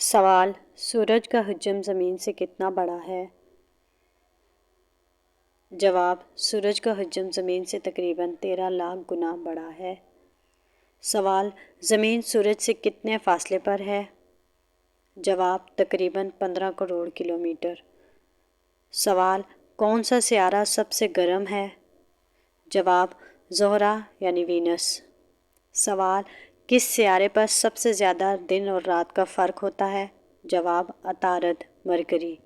सवाल, सूरज का हजम ज़मीन से कितना बड़ा है? जवाब, सूरज का हजम ज़मीन से तकरीबन 13 लाख गुना बड़ा है। सवाल, ज़मीन सूरज से कितने फासले पर है? जवाब, तकरीबन 15 करोड़ किलोमीटर। सवाल, कौन सा सियारा सबसे गर्म है? जवाब, ज़ोहरा यानी वीनस। सवाल, किस सियारे पर सबसे ज़्यादा दिन और रात का फ़र्क होता है? जवाब, अतारद मरकरी।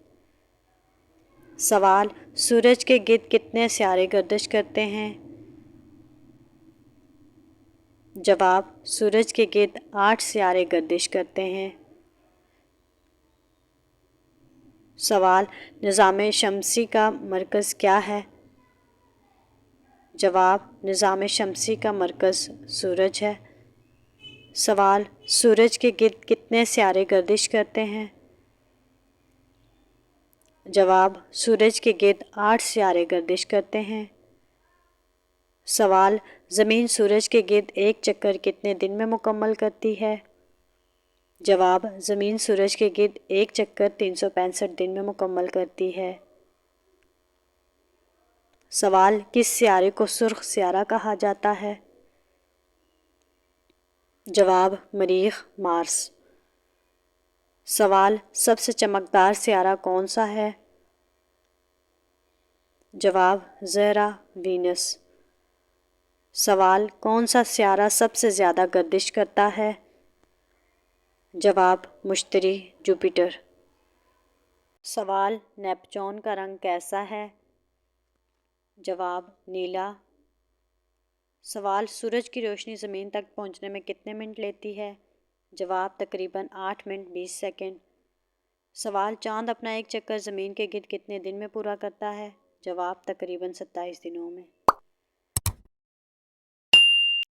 सवाल, सूरज के गिर्द कितने सियारे गर्दिश करते हैं? जवाब, सूरज के गिर्द 8 सियारे गर्दिश करते हैं। सवाल, निज़ाम शमसी का मरकज़ क्या है? जवाब, निज़ाम शमसी का मरकज़ सूरज है। सवाल, सूरज के गिर्द कितने सियारे गर्दिश करते हैं? जवाब, सूरज के गिर्द 8 सियारे गर्दिश करते हैं। सवाल, ज़मीन सूरज के गिर्द एक चक्कर कितने दिन में मुकम्मल करती है? जवाब, ज़मीन सूरज के गिर्द एक चक्कर 365 दिन में मुकम्मल करती है। सवाल, किस सियारे को सुर्ख सियारा कहा जाता है? जवाब, मरीख मार्स। सवाल, सबसे चमकदार सियारा कौन सा है? जवाब, ज़हरा वीनस। सवाल, कौन सा सियारा सबसे ज़्यादा गर्दिश करता है? जवाब, मुश्तरी जुपिटर। सवाल, नेपच्यून का रंग कैसा है? जवाब, नीला। सवाल, सूरज की रोशनी ज़मीन तक पहुंचने में कितने मिनट लेती है? जवाब, तकरीबन 8 मिनट 20 सेकंड। सवाल, चाँद अपना एक चक्कर ज़मीन के गिर्द कितने दिन में पूरा करता है? जवाब, तकरीबन 27 दिनों में।